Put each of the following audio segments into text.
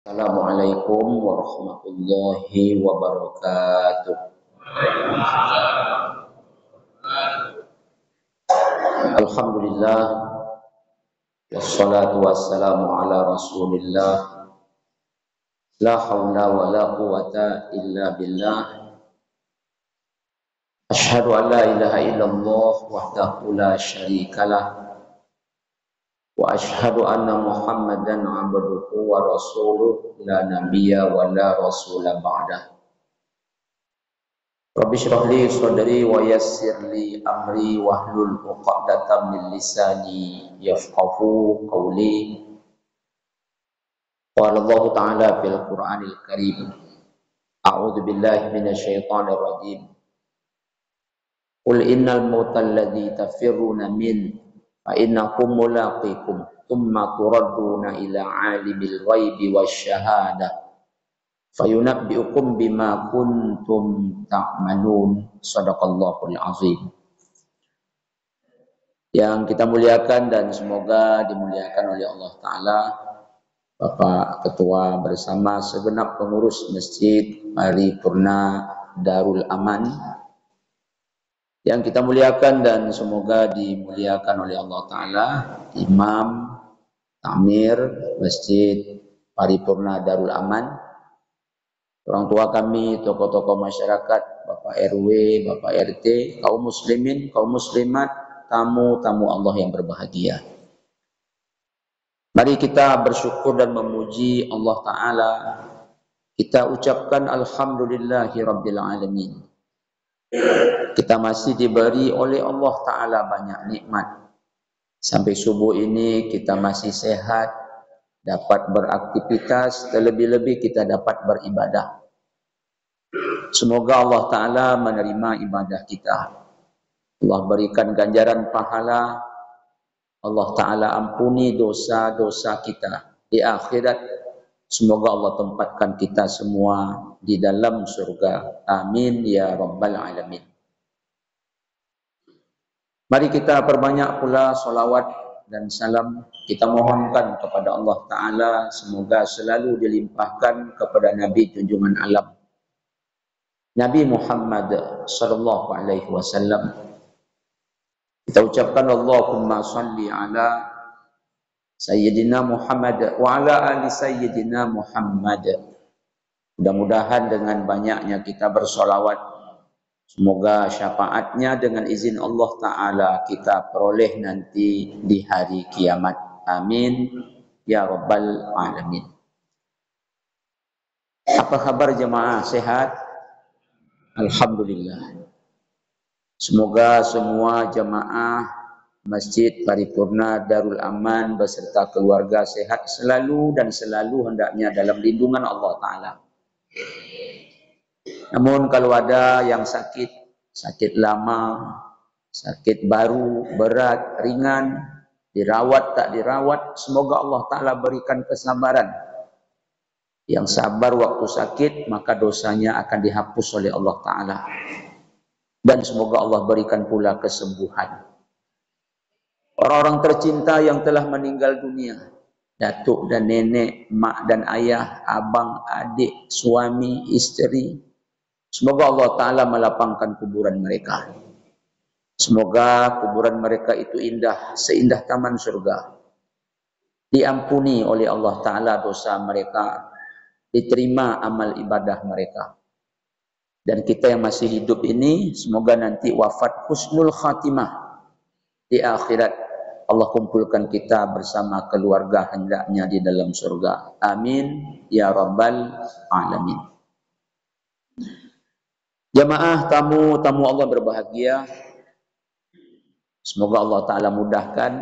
Assalamualaikum warahmatullahi wabarakatuh. Alhamdulillah wassalatu wassalamu ala Rasulillah. La haula wa la quwata illa billah. Asyhadu an la ilaha illallah wahdahu la syarikalah wa asyhadu anna Muhammadan abduhu wa rasuluh la nabiyya wa la rasula ba'dah. Rabbi shrah li sadri wa yassir li amri wahlul 'uqdatam min lisani yafqahu qawli. Qala Allah Ta'ala fil Qur'anil Karim. A'udzu billahi minasy syaithanir rajim. Qul innal mautal ladzi tafirruna min fa innakum mulaqikum tsumma turadduna ila 'alimil ghaibi wasyahadah fayunabbi'ukum bima kuntum ta'malun. Shadaqallahul azim. Yang kita muliakan dan semoga dimuliakan oleh Allah Ta'ala, Bapak Ketua bersama segenap pengurus Masjid Paripurna Darul Aman, yang kita muliakan dan semoga dimuliakan oleh Allah Ta'ala, Imam Tamir Masjid Paripurna Darul Aman, orang tua kami, tokoh-tokoh masyarakat, Bapak RW, Bapak RT, kaum muslimin, kaum muslimat, tamu-tamu Allah yang berbahagia. Mari kita bersyukur dan memuji Allah Ta'ala. Kita ucapkan Alhamdulillahi Rabbil Alamin. Kita masih diberi oleh Allah Ta'ala banyak nikmat. Sampai subuh ini kita masih sehat, dapat beraktivitas, terlebih-lebih kita dapat beribadah. Semoga Allah Ta'ala menerima ibadah kita. Allah berikan ganjaran pahala. Allah Ta'ala ampuni dosa-dosa kita di akhirat. Semoga Allah tempatkan kita semua di dalam surga. Amin ya Rabbal Alamin. Mari kita perbanyak pula salawat dan salam. Kita mohonkan kepada Allah Ta'ala semoga selalu dilimpahkan kepada Nabi junjungan alam, Nabi Muhammad sallallahu alaihi wasallam. Kita ucapkan Allahumma salli ala Sayyidina Muhammad wa ala ali Sayyidina Muhammad. Mudah-mudahan dengan banyaknya kita bersolawat, semoga syafaatnya dengan izin Allah Ta'ala kita peroleh nanti di hari kiamat. Amin ya Rabbal Alamin. Apa kabar jemaah, sehat? Alhamdulillah. Semoga semua jemaah Masjid Paripurna Darul Aman beserta keluarga sehat selalu dan selalu hendaknya dalam lindungan Allah Ta'ala. Namun kalau ada yang sakit, sakit lama, sakit baru, berat, ringan, dirawat tak dirawat, semoga Allah Ta'ala berikan kesabaran. Yang sabar waktu sakit, maka dosanya akan dihapus oleh Allah Ta'ala. Dan semoga Allah berikan pula kesembuhan. Orang-orang tercinta yang telah meninggal dunia, datuk dan nenek, mak dan ayah, abang, adik, suami, isteri, semoga Allah Ta'ala melapangkan kuburan mereka. Semoga kuburan mereka itu indah, seindah taman surga. Diampuni oleh Allah Ta'ala dosa mereka, diterima amal ibadah mereka. Dan kita yang masih hidup ini, semoga nanti wafat husnul khatimah di akhirat. Allah kumpulkan kita bersama keluarga hendaknya di dalam surga. Amin ya Rabbal Alamin. Jamaah tamu-tamu Allah berbahagia, semoga Allah Ta'ala mudahkan.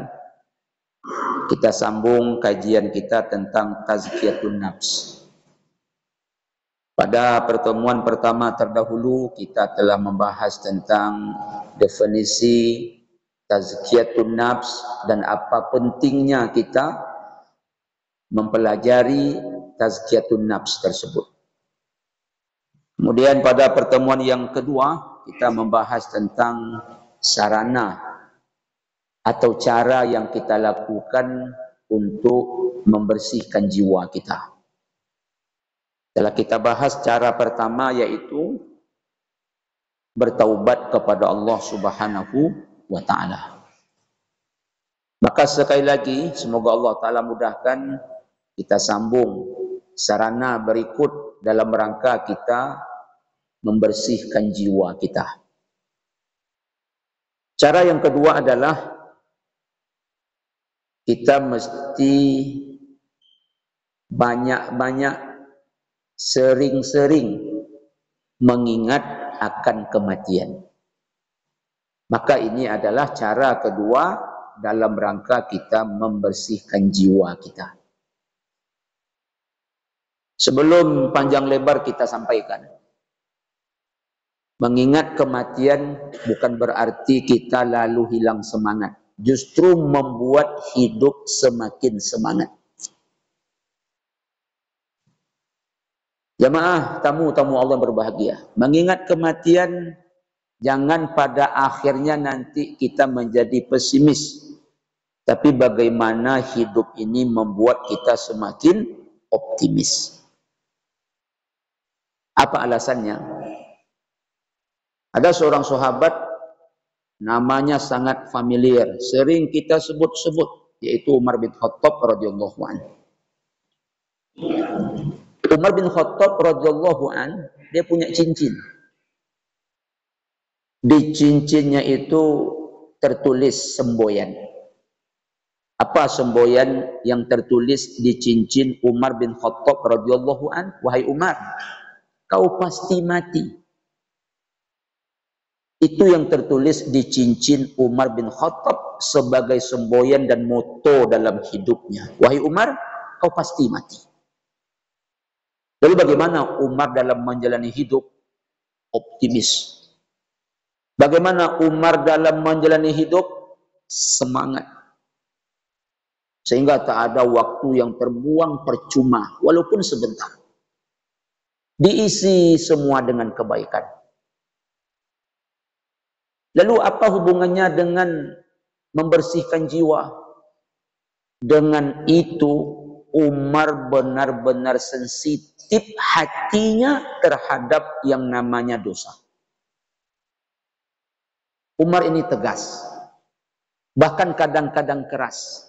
Kita sambung kajian kita tentang tazkiyatun nafs. Pada pertemuan pertama terdahulu kita telah membahas tentang definisi tazkiyatun nafs dan apa pentingnya kita mempelajari tazkiyatun nafs tersebut. Kemudian pada pertemuan yang kedua kita membahas tentang sarana atau cara yang kita lakukan untuk membersihkan jiwa kita. Telah kita bahas cara pertama, yaitu bertaubat kepada Allah Subhanahu wa ta'ala. Maka sekali lagi, semoga Allah ta'ala mudahkan kita sambung sarana berikut dalam rangka kita membersihkan jiwa kita. Cara yang kedua adalah kita mesti banyak-banyak, sering-sering mengingat akan kematian. Maka ini adalah cara kedua dalam rangka kita membersihkan jiwa kita. Sebelum panjang lebar kita sampaikan, mengingat kematian bukan berarti kita lalu hilang semangat. Justru membuat hidup semakin semangat. Jamaah, tamu-tamu Allah berbahagia. Mengingat kematian, jangan pada akhirnya nanti kita menjadi pesimis. Tapi bagaimana hidup ini membuat kita semakin optimis. Apa alasannya? Ada seorang sahabat, namanya sangat familiar, sering kita sebut-sebut, yaitu Umar bin Khattab radhiyallahu anhu. Umar bin Khattab radhiyallahu anhu, dia punya cincin. Di cincinnya itu tertulis semboyan. Apa semboyan yang tertulis di cincin Umar bin Khattab radhiyallahu anhu? Wahai Umar, kau pasti mati. Itu yang tertulis di cincin Umar bin Khattab sebagai semboyan dan moto dalam hidupnya. Wahai Umar, kau pasti mati. Lalu bagaimana Umar dalam menjalani hidup? Optimis. Bagaimana Umar dalam menjalani hidup? Semangat. Sehingga tak ada waktu yang terbuang percuma, walaupun sebentar. Diisi semua dengan kebaikan. Lalu apa hubungannya dengan membersihkan jiwa? Dengan itu Umar benar-benar sensitif hatinya terhadap yang namanya dosa. Umar ini tegas, bahkan kadang-kadang keras.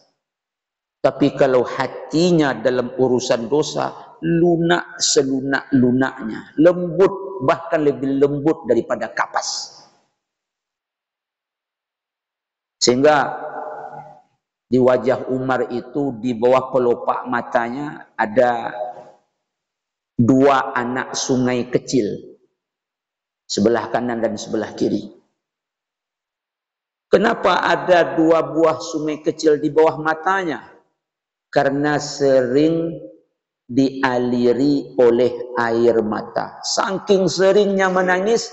Tapi kalau hatinya dalam urusan dosa, lunak selunak-lunaknya, lembut, bahkan lebih lembut daripada kapas. Sehingga di wajah Umar itu, di bawah pelopak matanya ada dua anak sungai kecil, sebelah kanan dan sebelah kiri. Kenapa ada dua buah sungai kecil di bawah matanya? Karena sering dialiri oleh air mata. Saking seringnya menangis,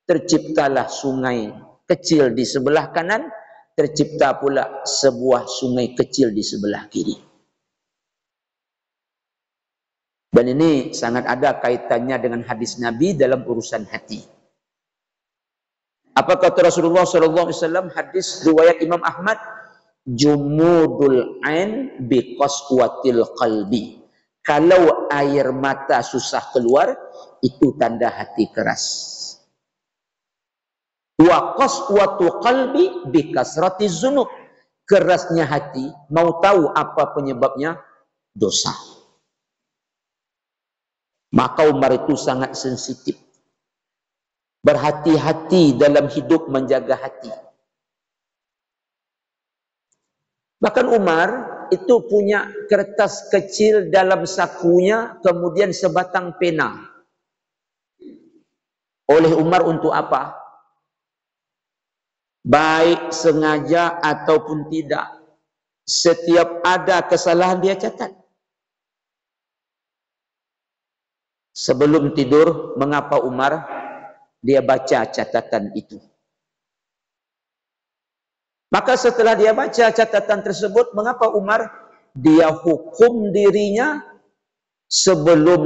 terciptalah sungai kecil di sebelah kanan, tercipta pula sebuah sungai kecil di sebelah kiri. Dan ini sangat ada kaitannya dengan hadis Nabi dalam urusan hati. Apa kata Rasulullah SAW? Hadis riwayat Imam Ahmad, jumudul ain biqaswatil qalbi. Kalau air mata susah keluar, itu tanda hati keras. Wa qaswatu qalbi bikasrati dzunub. Kerasnya hati, mau tahu apa penyebabnya? Dosa. Maka Umar itu sangat sensitif. Berhati-hati dalam hidup, menjaga hati. Bahkan Umar itu punya kertas kecil dalam sakunya, kemudian sebatang pena. Oleh Umar untuk apa? Baik sengaja ataupun tidak, setiap ada kesalahan dia catat. Sebelum tidur, mengapa Umar? Dia baca catatan itu. Maka setelah dia baca catatan tersebut, mengapa Umar? Dia hukum dirinya sebelum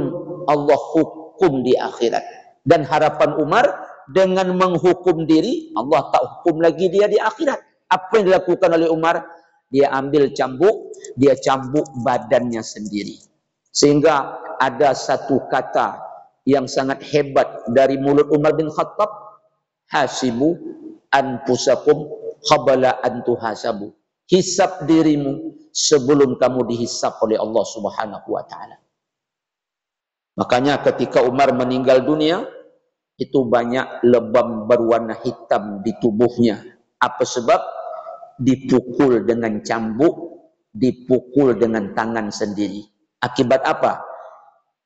Allah hukum di akhirat. Dan harapan Umar, dengan menghukum diri, Allah tak hukum lagi dia di akhirat. Apa yang dilakukan oleh Umar? Dia ambil cambuk, dia cambuk badannya sendiri. Sehingga ada satu kata yang sangat hebat dari mulut Umar bin Khattab, hasibu anfusakum qabla an tuhasabu. Hisab dirimu sebelum kamu dihisab oleh Allah Subhanahu wa taala. Makanya ketika Umar meninggal dunia, itu banyak lebam berwarna hitam di tubuhnya. Apa sebab? Dipukul dengan cambuk, dipukul dengan tangan sendiri. Akibat apa?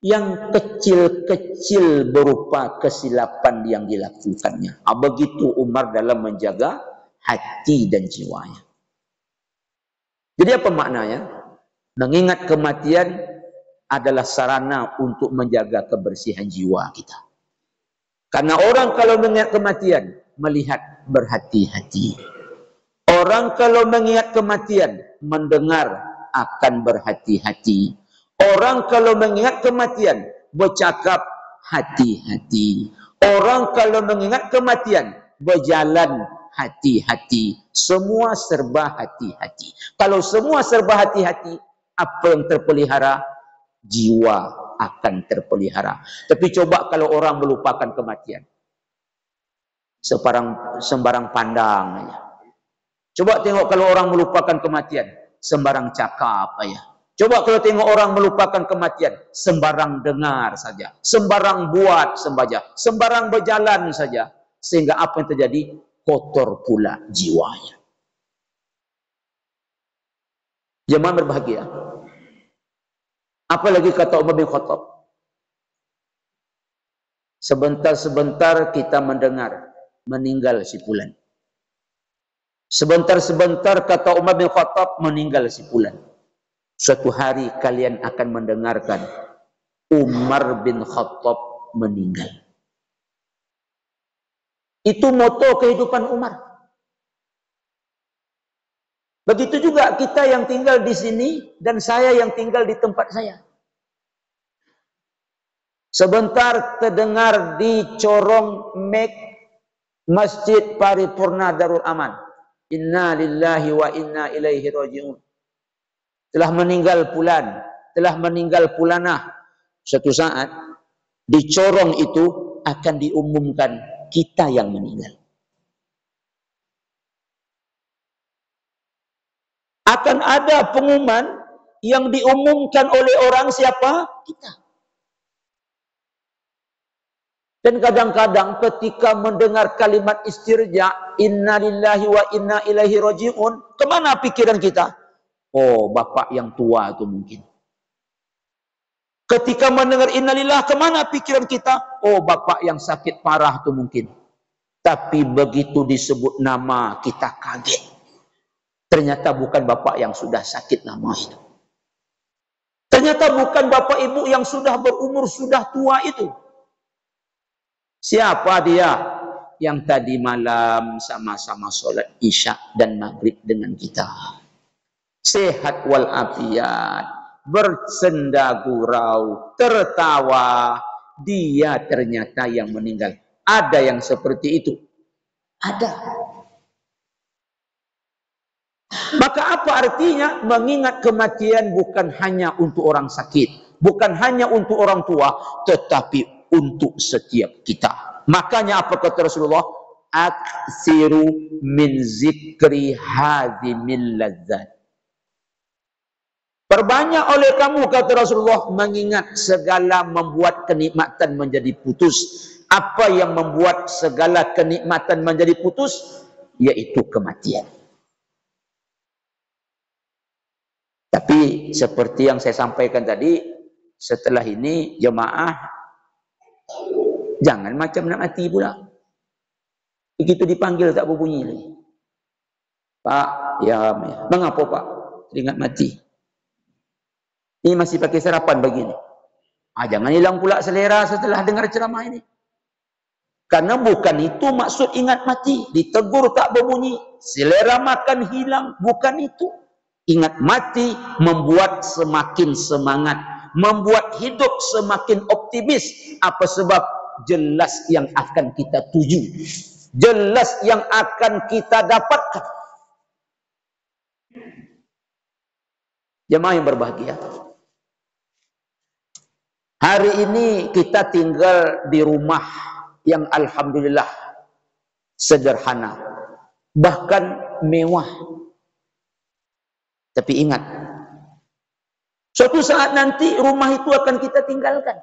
Yang kecil-kecil berupa kesilapan yang dilakukannya. Begitu Umar dalam menjaga hati dan jiwanya. Jadi apa maknanya? Mengingat kematian adalah sarana untuk menjaga kebersihan jiwa kita. Karena orang kalau mengingat kematian, melihat berhati-hati. Orang kalau mengingat kematian, mendengar akan berhati-hati. Orang kalau mengingat kematian, bercakap hati-hati. Orang kalau mengingat kematian, berjalan hati-hati. Semua serba hati-hati. Kalau semua serba hati-hati, apa yang terpelihara? Jiwa akan terpelihara. Tapi coba kalau orang melupakan kematian, sembarang pandang aja. Coba tengok kalau orang melupakan kematian, sembarang cakap aja. Coba kalau tengok orang melupakan kematian, sembarang dengar saja, sembarang buat saja, sembarang berjalan saja. Sehingga apa yang terjadi? Kotor pula jiwanya. Jemaah berbahagia. Apalagi kata Umar bin Khattab, sebentar-sebentar kita mendengar meninggal si fulan. Sebentar-sebentar kata Umar bin Khattab meninggal si fulan. Suatu hari kalian akan mendengarkan Umar bin Khattab meninggal. Itu moto kehidupan Umar. Begitu juga kita yang tinggal di sini dan saya yang tinggal di tempat saya. Sebentar terdengar di corong Masjid Paripurna Darul Aman, inna lillahi wa inna ilaihi raji'un. Telah meninggal fulan, telah meninggal fulanah. Suatu saat di corong itu akan diumumkan kita yang meninggal. Akan ada pengumuman yang diumumkan oleh orang siapa? Kita. Dan kadang-kadang ketika mendengar kalimat istirja, inna lillahi wa inna ilaihi raji'un, kemana pikiran kita? Oh, bapak yang tua itu mungkin. Ketika mendengar innalillah, kemana pikiran kita? Oh, bapak yang sakit parah itu mungkin. Tapi begitu disebut nama, kita kaget. Ternyata bukan bapak yang sudah sakit lama itu. Ternyata bukan bapak ibu yang sudah berumur, sudah tua itu. Siapa dia? Yang tadi malam sama-sama sholat isya dan maghrib dengan kita. Sehat walafiat, bersenda gurau, tertawa. Dia ternyata yang meninggal. Ada yang seperti itu? Ada. Maka apa artinya? Mengingat kematian bukan hanya untuk orang sakit, bukan hanya untuk orang tua, tetapi untuk setiap kita. Makanya apa kata Rasulullah? Aksiru min zikri hadhimil ladzat. Perbanyak oleh kamu, kata Rasulullah, mengingat segala membuat kenikmatan menjadi putus. Apa yang membuat segala kenikmatan menjadi putus? Yaitu kematian. Tapi seperti yang saya sampaikan tadi, setelah ini jemaah jangan macam nak mati pula. Begitu dipanggil tak berbunyi lagi. Pak, ya, mengapa Pak? Teringat mati. Ini masih pakai sarapan begini. Jangan hilang pula selera setelah dengar ceramah ini. Karena bukan itu maksud ingat mati. Ditegur tak berbunyi. Selera makan hilang. Bukan itu. Ingat mati membuat semakin semangat. Membuat hidup semakin optimis. Apa sebab? Jelas yang akan kita tuju. Jelas yang akan kita dapatkan. Jemaah yang berbahagia. Hari ini kita tinggal di rumah yang alhamdulillah sederhana, bahkan mewah. Tapi ingat, suatu saat nanti rumah itu akan kita tinggalkan.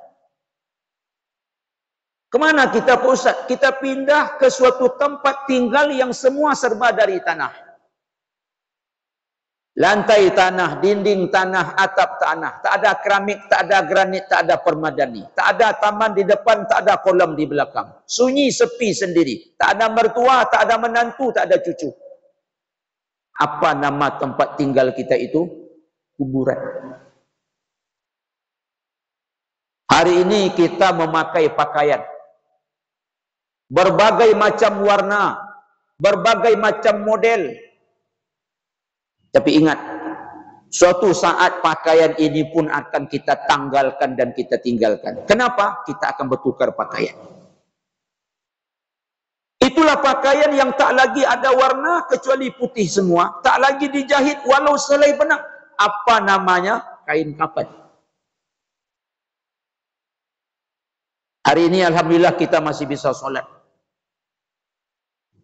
Kemana kita, Pak Ustaz? Kita pindah ke suatu tempat tinggal yang semua serba dari tanah. Lantai tanah, dinding tanah, atap tanah. Tak ada keramik, tak ada granit, tak ada permadani. Tak ada taman di depan, tak ada kolam di belakang. Sunyi, sepi sendiri. Tak ada mertua, tak ada menantu, tak ada cucu. Apa nama tempat tinggal kita itu? Kuburan. Hari ini kita memakai pakaian berbagai macam warna, berbagai macam model. Tapi ingat, suatu saat pakaian ini pun akan kita tanggalkan dan kita tinggalkan. Kenapa? Kita akan bertukar pakaian. Itulah pakaian yang tak lagi ada warna kecuali putih semua. Tak lagi dijahit walau selai benang. Apa namanya? Kain kapan. Hari ini alhamdulillah kita masih bisa solat.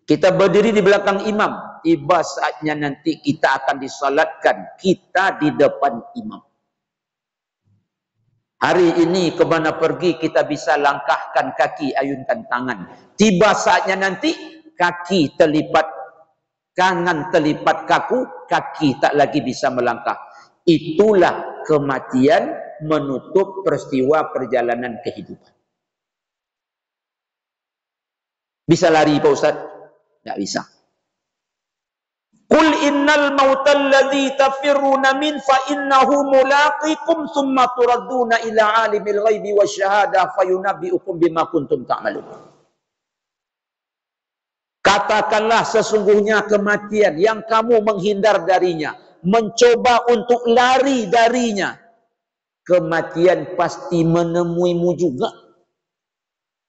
Kita berdiri di belakang imam. Tiba saatnya nanti kita akan disalatkan. Kita di depan imam. Hari ini kemana pergi kita bisa langkahkan kaki, ayunkan tangan. Tiba saatnya nanti kaki terlipat, tangan terlipat kaku, kaki tak lagi bisa melangkah. Itulah kematian menutup peristiwa perjalanan kehidupan. Bisa lari Pak Ustaz? Tak bisa. Qul innal mautal ladzi tafirruna min fa innahu mulaqikum thumma turadduna ila alimil ghaibi wasyahadah fayunabbiukum bima kuntum ta'malun. Katakanlah sesungguhnya kematian yang kamu menghindar darinya, mencoba untuk lari darinya, kematian pasti menemuimu juga.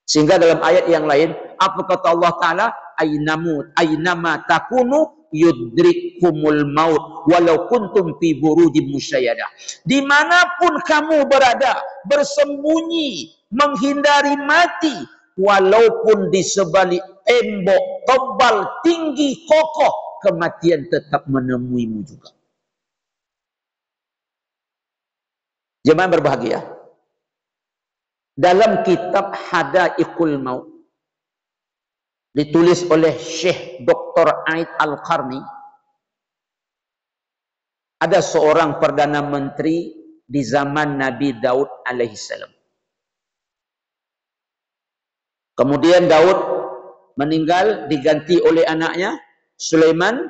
Sehingga dalam ayat yang lain, apa kata Allah Ta'ala? Aynama takunu yudrikumul maut walau kuntum fi burujin musyayadah. Dimanapun kamu berada, bersembunyi, menghindari mati, walaupun di sebalik tembok tebal, tinggi, kokoh, kematian tetap menemuimu juga. Jemaah berbahagia. Dalam kitab Hadaiqul Maut ditulis oleh Syekh Dr. Aid Al-Qarni, ada seorang Perdana Menteri di zaman Nabi Daud alaihissalam. Kemudian Daud meninggal, diganti oleh anaknya Sulaiman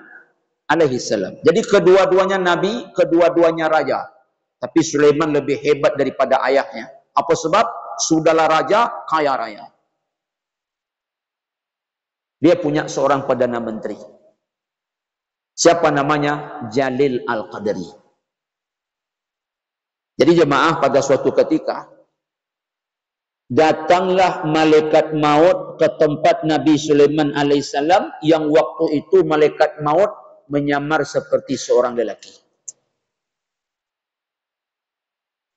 alaihissalam. Jadi kedua-duanya Nabi, kedua-duanya Raja. Tapi Sulaiman lebih hebat daripada ayahnya. Apa sebab? Sudahlah Raja, kaya raya. Dia punya seorang Perdana Menteri. Siapa namanya? Jalil Al-Qadri. Jadi jemaah, pada suatu ketika datanglah malaikat maut ke tempat Nabi Sulaiman alaihissalam, yang waktu itu malaikat maut menyamar seperti seorang lelaki.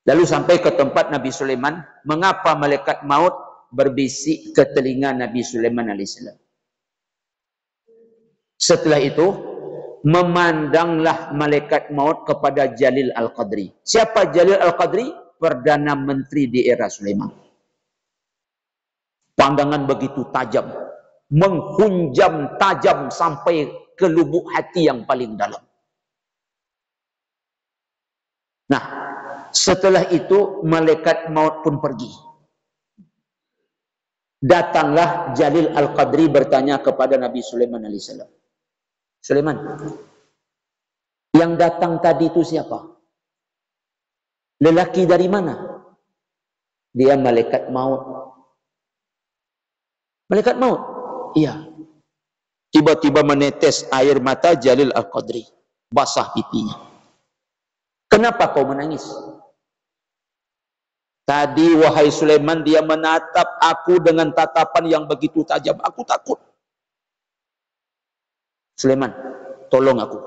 Lalu sampai ke tempat Nabi Sulaiman. Mengapa malaikat maut berbisik ke telinga Nabi Sulaiman alaihissalam? Setelah itu, memandanglah malaikat maut kepada Jalil Al-Qadri. Siapa Jalil Al-Qadri? Perdana Menteri di era Sulaiman. Pandangan begitu tajam, menghunjam tajam sampai ke lubuk hati yang paling dalam. Nah, setelah itu malaikat maut pun pergi. Datanglah Jalil Al-Qadri bertanya kepada Nabi Sulaiman alaihissalam. Sulaiman, yang datang tadi itu siapa? Lelaki dari mana? Dia malaikat maut. Malaikat maut? Iya. Tiba-tiba menetes air mata Jalil Al-Qadri, basah pipinya. Kenapa kau menangis? Tadi wahai Sulaiman, dia menatap aku dengan tatapan yang begitu tajam. Aku takut. Sulaiman, tolong aku.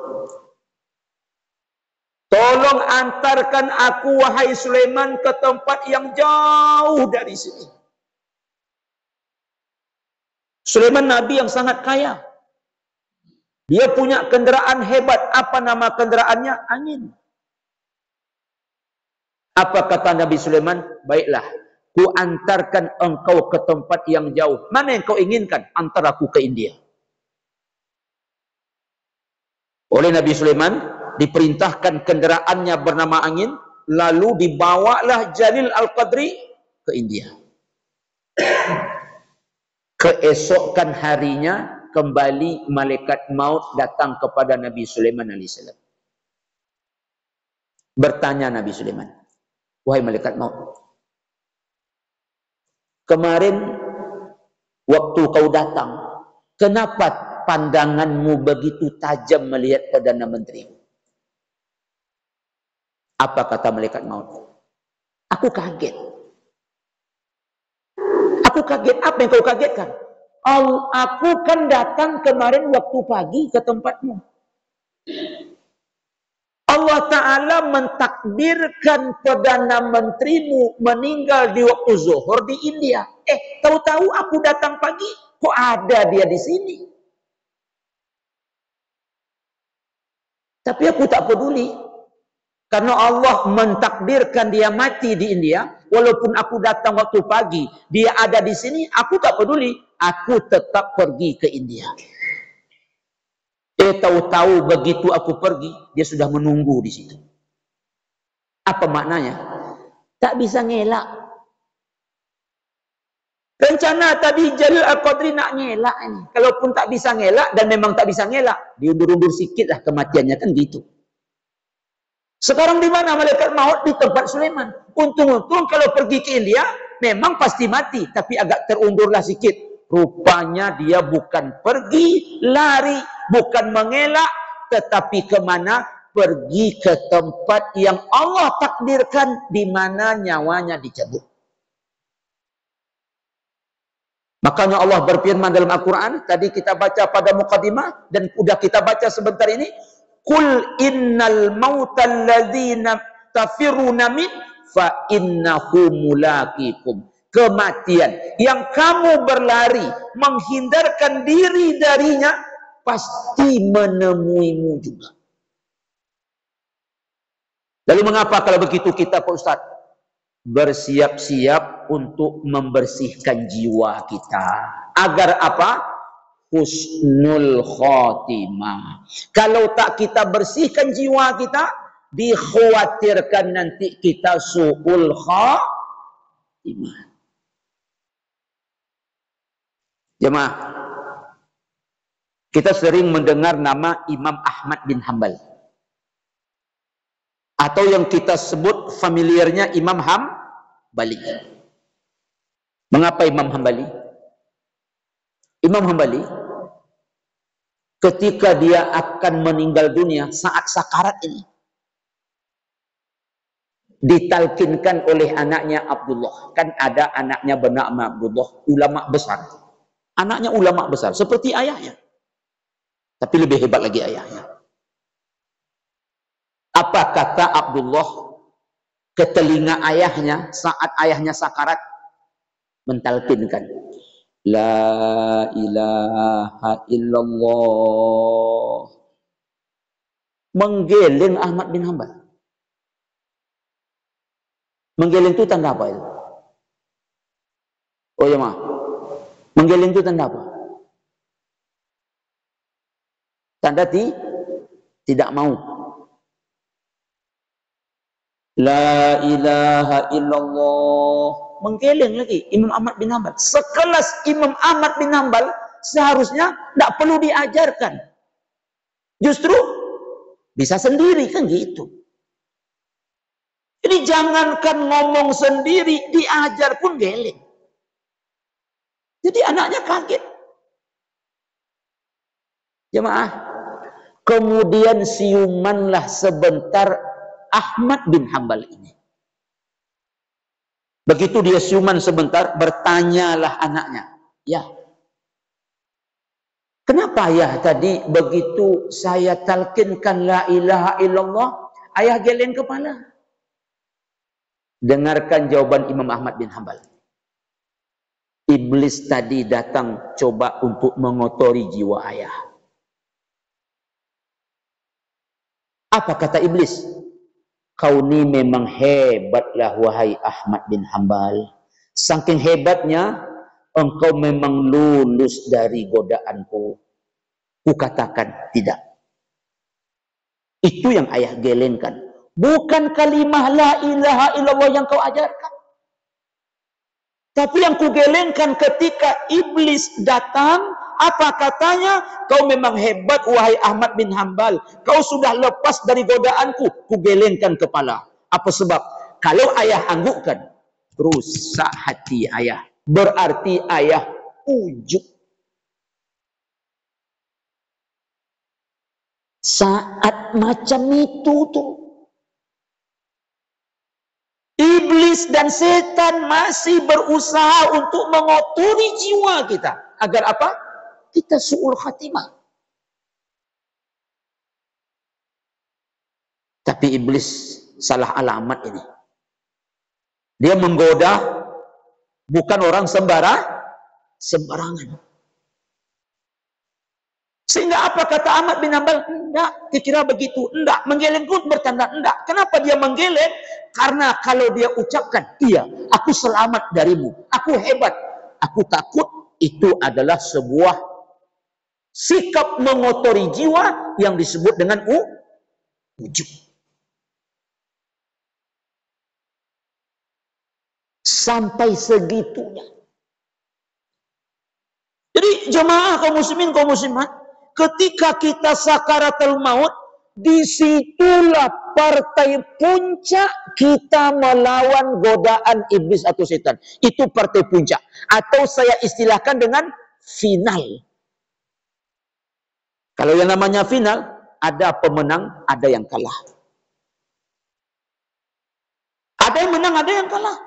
Tolong antarkan aku, wahai Sulaiman, ke tempat yang jauh dari sini. Sulaiman Nabi yang sangat kaya. Dia punya kenderaan hebat. Apa nama kenderaannya? Angin. Apa kata Nabi Sulaiman? Baiklah, ku antarkan engkau ke tempat yang jauh. Mana yang kau inginkan? Antar aku ke India. Oleh Nabi Sulaiman, diperintahkan kenderaannya bernama angin, lalu dibawalah Jalil Al-Qadri ke India. Keesokan harinya, kembali malaikat maut datang kepada Nabi Sulaiman AS. Bertanya Nabi Sulaiman, wahai malaikat maut, kemarin waktu kau datang, kenapa pandanganmu begitu tajam melihat Perdana Menteri? Apa kata malaikat maut? Aku kaget. Aku kaget. Apa yang kau kagetkan? Aku kan datang kemarin waktu pagi ke tempatmu. Allah Ta'ala mentakdirkan Perdana Menterimu meninggal di waktu zuhur di India. Tahu-tahu aku datang pagi, kok ada dia di sini? Tapi aku tak peduli. Karena Allah mentakdirkan dia mati di India, walaupun aku datang waktu pagi, dia ada di sini, aku tak peduli. Aku tetap pergi ke India. Tahu-tahu begitu aku pergi, dia sudah menunggu di situ. Apa maknanya? Tak bisa ngelak. Rencana tadi Jalil Al-Qadri nak ngelak ini. Kalaupun tak bisa ngelak, dan memang tak bisa ngelak, diundur-undur sikit lah kematiannya, kan gitu. Sekarang di mana malaikat maut? Di tempat Sulaiman. Untung-untung kalau pergi ke India, memang pasti mati. Tapi agak terundurlah sikit. Rupanya dia bukan pergi, lari, bukan mengelak. Tetapi kemana? Pergi ke tempat yang Allah takdirkan, di mana nyawanya dicabut. Makanya Allah berfirman dalam Al-Quran, tadi kita baca pada mukadimah, dan sudah kita baca sebentar ini, Qul innal mautal ladzina tafiruna min fa innahu mulaqikum. Kematian yang kamu berlari menghindarkan diri darinya pasti menemuimu juga. Lalu mengapa kalau begitu kita, Pak Ustaz, bersiap-siap untuk membersihkan jiwa kita? Agar apa? Husnul khotimah. Kalau tak kita bersihkan jiwa kita, dikhawatirkan nanti kita su'ul khotimah. Jemaah, kita sering mendengar nama Imam Ahmad bin Hanbal, atau yang kita sebut familiarnya Imam Hambali. Mengapa Imam Hambali? Imam Hambali, ketika dia akan meninggal dunia, saat sakarat ini, ditalkinkan oleh anaknya Abdullah. Kan ada anaknya bernama Abdullah, ulama besar. Anaknya ulama besar, seperti ayahnya. Tapi lebih hebat lagi ayahnya. Apa kata Abdullah ke telinga ayahnya saat ayahnya sakarat? Mentalkinkan, La ilaha illallah. Menggeleng Ahmad bin Hanbal. Menggeleng itu tanda apa itu? Oh ya, menggeleng itu tanda apa? Tanda tidak mau. La ilaha illallah. Menggeleng lagi Imam Ahmad bin Hanbal. Sekelas Imam Ahmad bin Hanbal seharusnya tidak perlu diajarkan. Justru bisa sendiri, kan gitu. Jadi jangankan ngomong sendiri, diajar pun geleng. Jadi anaknya kaget. Jemaah, kemudian siumanlah sebentar Ahmad bin Hanbal ini. Begitu dia siuman sebentar, bertanyalah anaknya, ya, kenapa ya tadi begitu saya talkinkan la ilaha illallah, Ayah geleng kepala. Dengarkan jawaban Imam Ahmad bin Hanbal. Iblis tadi datang coba untuk mengotori jiwa ayah. Apa kata iblis? Kau ni memang hebatlah wahai Ahmad bin Hanbal. Saking hebatnya, engkau memang lulus dari godaanku. Kukatakan tidak. Itu yang ayah gelengkan. Bukan kalimah la ilaha illallah yang kau ajarkan. Tapi yang kugelengkan ketika iblis datang, apa katanya? Kau memang hebat wahai Ahmad bin Hanbal. Kau sudah lepas dari godaanku. Kugelengkan kepala. Apa sebab? Kalau ayah anggukkan, rusak hati ayah. Berarti ayah ujuk. Saat macam itu tuh, iblis dan setan masih berusaha untuk mengotori jiwa kita. Agar apa? Kita su'ul khatimah. Tapi iblis salah alamat ini. Dia menggoda bukan orang sembarangan. Sehingga apa kata Ahmad bin Hanbal? Enggak, dikira begitu. Enggak, menggeleng pun bertanda enggak. Kenapa dia menggeleng? Karena kalau dia ucapkan, iya, aku selamat darimu, aku hebat, aku takut, itu adalah sebuah sikap mengotori jiwa yang disebut dengan ujub. Sampai segitunya. Jadi jemaah kaum muslimin, kaum muslimat, ketika kita sakaratul maut, disitulah partai puncak kita melawan godaan iblis atau setan. Itu partai puncak. Atau saya istilahkan dengan final. Kalau yang namanya final, ada pemenang, ada yang kalah. Ada yang menang, ada yang kalah.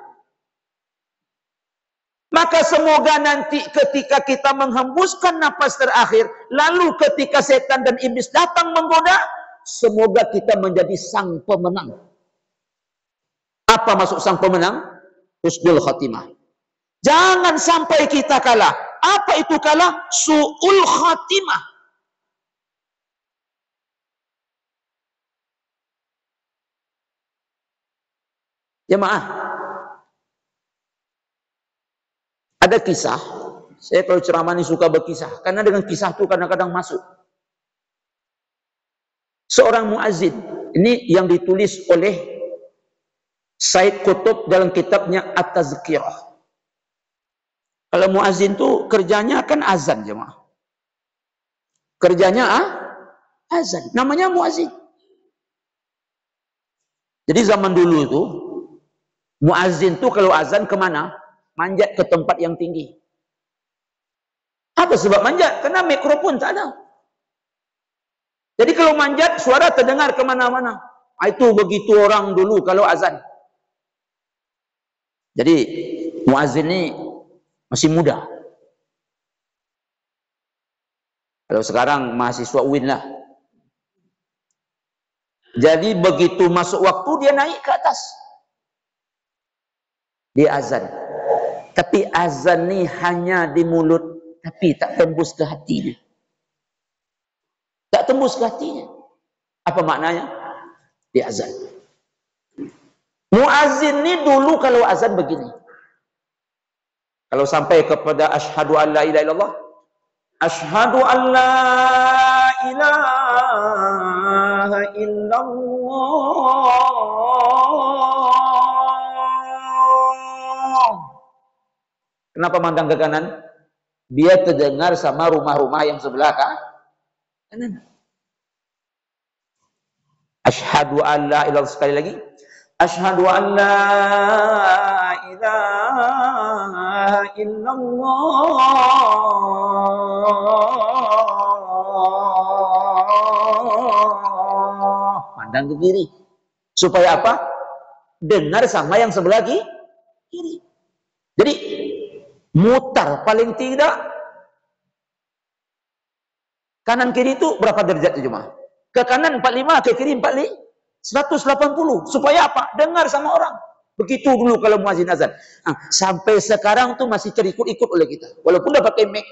Maka semoga nanti ketika kita menghembuskan napas terakhir, lalu ketika setan dan iblis datang menggoda, semoga kita menjadi sang pemenang. Apa maksud sang pemenang? Husnul khatimah. Jangan sampai kita kalah. Apa itu kalah? Su'ul khatimah. Jemaah, ada kisah. Saya kalau ceramah ini suka berkisah, karena dengan kisah itu kadang-kadang masuk. Seorang muazzin, ini yang ditulis oleh Said Qutb dalam kitabnya At-Tazkirah. Kalau muazzin itu kerjanya kan azan, jemaah. Kerjanya azan, namanya muazzin. Jadi zaman dulu itu, muazzin itu kalau azan kemana? Manjat ke tempat yang tinggi. Apa sebab manjat? Karena mikrofon tak ada. Jadi kalau manjat, suara terdengar kemana-mana. Itu begitu orang dulu kalau azan. Jadi muazzin ini masih muda. Kalau sekarang mahasiswa UIN lah. Jadi begitu masuk waktu dia naik ke atas. Dia azan. Tapi azan ni hanya di mulut, tapi tak tembus ke hatinya. Tak tembus ke hatinya. Apa maknanya? Dia azan. Muazzin ni dulu kalau azan begini. Kalau sampai kepada asyhadu an la ilaha illallah, asyhadu an la ilaha illallah. Kenapa mandang ke kanan? Biar terdengar sama rumah-rumah yang sebelah kanan. Asyhadu an la ilaha, sekali lagi. Asyhadu an la ilaha illallah. Pandang ke kiri. Supaya apa? Dengar sama yang sebelah kiri. Jadi mutar paling tidak kanan kiri itu berapa derajat itu, jemaah? Ke kanan 45, ke kiri 45. 180. Supaya apa? Dengar sama orang. Begitu dulu kalau muazin azan. Sampai sekarang tuh masih terikut-ikut oleh kita. Walaupun udah pakai mic.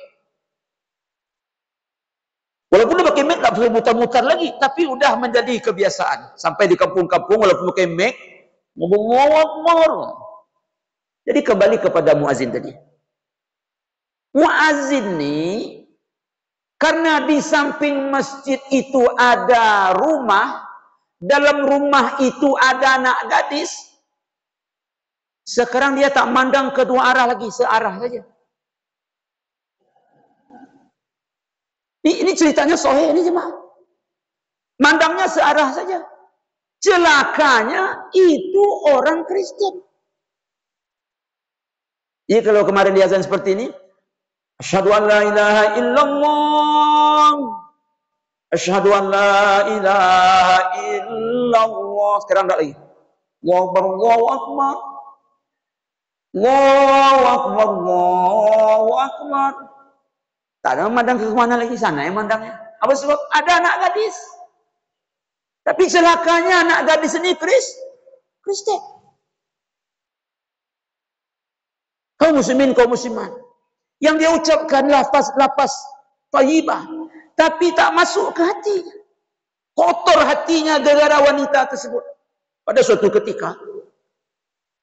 Walaupun udah pakai mic, nggak perlu mutar-mutar lagi. Tapi udah menjadi kebiasaan. Sampai di kampung-kampung, walaupun pakai mic, ngomong. Jadi kembali kepada muazin tadi. Muazin nih, karena di samping masjid itu ada rumah, dalam rumah itu ada anak gadis, sekarang dia tak mandang kedua arah lagi, searah saja. Ini ceritanya sahih ini jemaah. Mandangnya searah saja. Celakanya itu orang Kristen. Jadi kalau kemarin di azan seperti ini, asyhadu an la ilaha illallah. Asyhadu an la ilaha illallah. Sekarang enggak lagi. Allahu akbar. Allahu akbar. Allahu akbar. Tak ada memandang ke mana lagi, sana yang mandangnya. Apa sebab? Ada anak gadis. Tapi celakanya anak gadis ini Kristen. Kaum muslimin, kaum muslimat. Yang dia ucapkan lapas thayyibah. Tapi tak masuk ke hati. Kotor hatinya gara-gara wanita tersebut. Pada suatu ketika,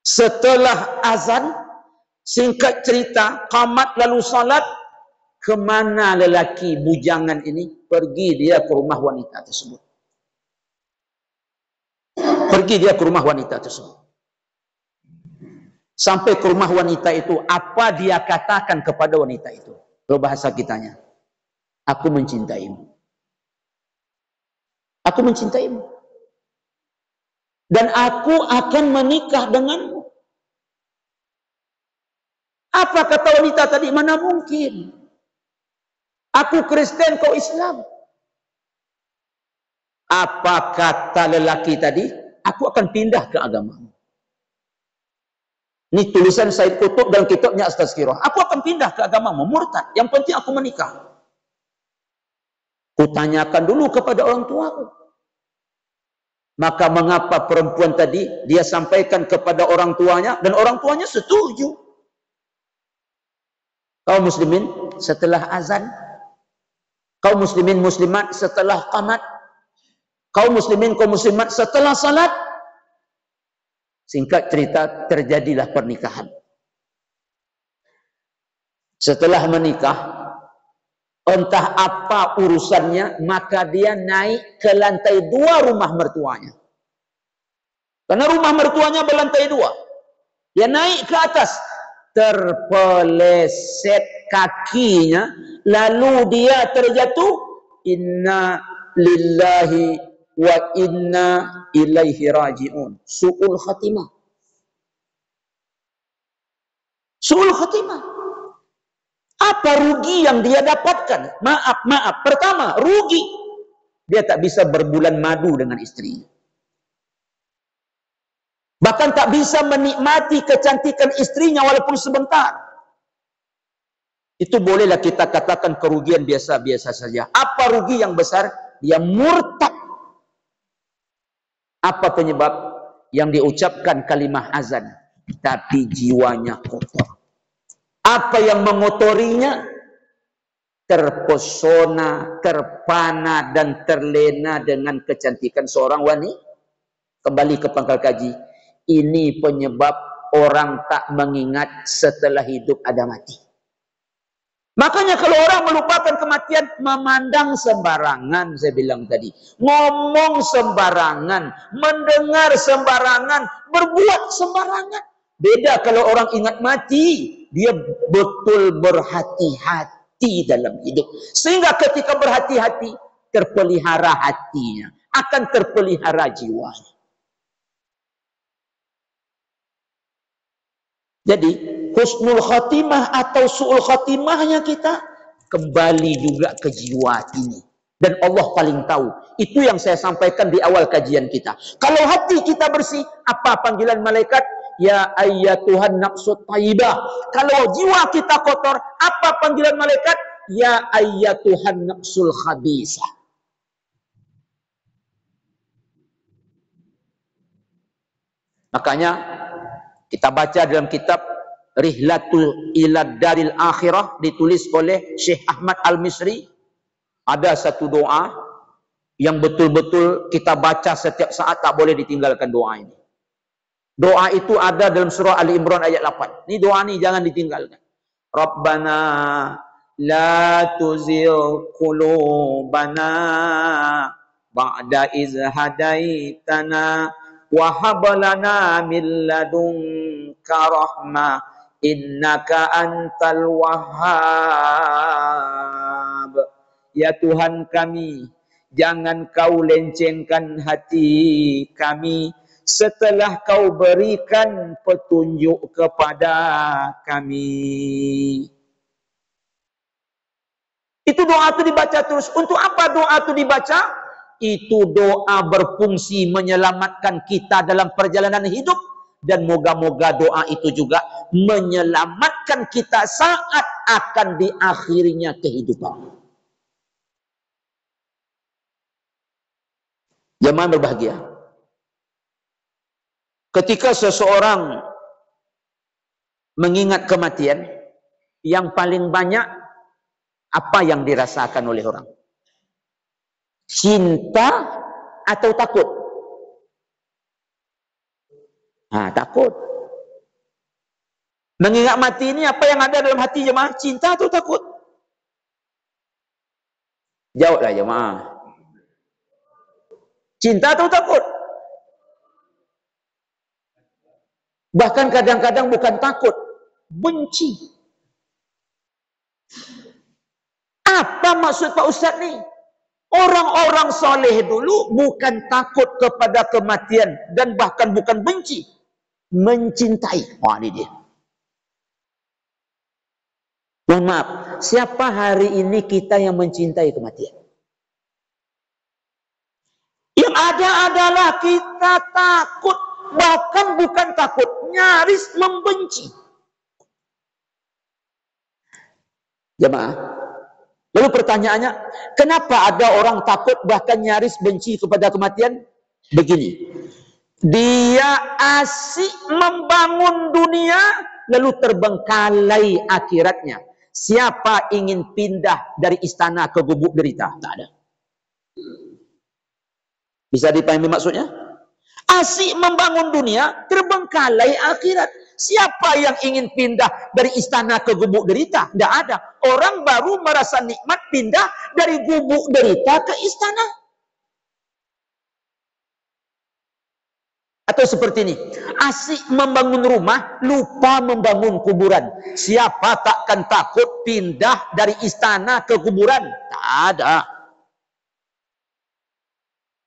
setelah azan, singkat cerita, qamat lalu salat, kemana lelaki bujangan ini? Pergi dia ke rumah wanita tersebut. Pergi dia ke rumah wanita tersebut. Sampai ke rumah wanita itu, apa dia katakan kepada wanita itu? Kalau bahasa kitanya, aku mencintaimu. Aku mencintaimu. Dan aku akan menikah denganmu. Apa kata wanita tadi? Mana mungkin? Aku Kristen, kau Islam. Apa kata lelaki tadi? Aku akan pindah ke agamamu. Ini tulisan Said Qutb dalam kitabnya At-Tazkirah. Aku akan pindah ke agamamu, murtad. Yang penting aku menikah. Kutanyakan dulu kepada orang tuaku. Maka mengapa perempuan tadi dia sampaikan kepada orang tuanya dan orang tuanya setuju. Kaum muslimin setelah azan, kaum muslimin muslimat setelah qamat, kaum muslimin kaum muslimat setelah salat, singkat cerita terjadilah pernikahan. Setelah menikah, entah apa urusannya, maka dia naik ke lantai 2 rumah mertuanya. Karena rumah mertuanya berlantai 2. Dia naik ke atas, terpeleset kakinya, lalu dia terjatuh. Inna lillahi wa inna ilaihi raji'un. Su'ul khatimah. Su'ul khatimah. Apa rugi yang dia dapatkan? Maaf. Pertama, rugi. Dia tak bisa berbulan madu dengan istrinya. Bahkan tak bisa menikmati kecantikan istrinya walaupun sebentar. Itu bolehlah kita katakan kerugian biasa-biasa saja. Apa rugi yang besar? Dia murtad. Apa penyebab? Yang diucapkan kalimah azan, tapi jiwanya kotor. Apa yang mengotorinya? Terpesona, terpana, dan terlena dengan kecantikan seorang wanita. Kembali ke pangkal kaji. Ini penyebab orang tak mengingat setelah hidup ada mati. Makanya kalau orang melupakan kematian, memandang sembarangan, saya bilang tadi. Ngomong sembarangan, mendengar sembarangan, berbuat sembarangan. Beda kalau orang ingat mati, dia betul berhati-hati dalam hidup. Sehingga ketika berhati-hati, terpelihara hatinya, akan terpelihara jiwanya. Jadi, husnul khatimah atau su'ul khatimahnya kita kembali juga ke jiwa ini. Dan Allah paling tahu. Itu yang saya sampaikan di awal kajian kita. Kalau hati kita bersih, apa panggilan malaikat? Ya ayyatuhan nafsut thayyibah. Kalau jiwa kita kotor, apa panggilan malaikat? Ya ayyatuhan nafsul khabisah. Makanya kita baca dalam kitab Rihlatul Ilad Daril Akhirah ditulis oleh Syekh Ahmad Al-Misri, ada satu doa yang betul-betul kita baca setiap saat, tak boleh ditinggalkan doa ini. Doa itu ada dalam surah Ali Imran ayat 8. Ini doa ini jangan ditinggalkan. Rabbana la tuzigh qulubana ba'da iz hadaitana wa hab lana min ladunka rahmah innaka antal wahhab. Ya Tuhan kami, jangan kau lencengkan hati kami setelah kau berikan petunjuk kepada kami. Itu doa itu dibaca terus. Untuk apa doa itu dibaca? Itu doa berfungsi menyelamatkan kita dalam perjalanan hidup. Dan moga-moga doa itu juga menyelamatkan kita saat akan diakhirinya kehidupan. Jemaah berbahagia. Ketika seseorang mengingat kematian, yang paling banyak apa yang dirasakan oleh orang? Cinta atau takut? Takut. Mengingat mati ini apa yang ada dalam hati jemaah? Cinta atau takut? Jawablah jemaah. Cinta atau takut? Bahkan kadang-kadang bukan takut, benci. Apa maksud Pak Ustaz ni? Orang-orang soleh dulu bukan takut kepada kematian dan bahkan bukan benci, mencintai. Ini dia. Mohon maaf, siapa hari ini kita yang mencintai kematian? Yang ada adalah kita takut. Bahkan bukan takut, nyaris membenci. Jemaah, lalu pertanyaannya, kenapa ada orang takut bahkan nyaris benci kepada kematian? Begini, dia asik membangun dunia lalu terbengkalai akhiratnya. Siapa ingin pindah dari istana ke gubuk derita? Tak ada. Bisa dipahami maksudnya? Asik membangun dunia, terbengkalai akhirat. Siapa yang ingin pindah dari istana ke gubuk derita? Tidak ada. Orang baru merasa nikmat pindah dari gubuk derita ke istana. Atau seperti ini, asik membangun rumah, lupa membangun kuburan. Siapa takkan takut pindah dari istana ke kuburan? Tak ada.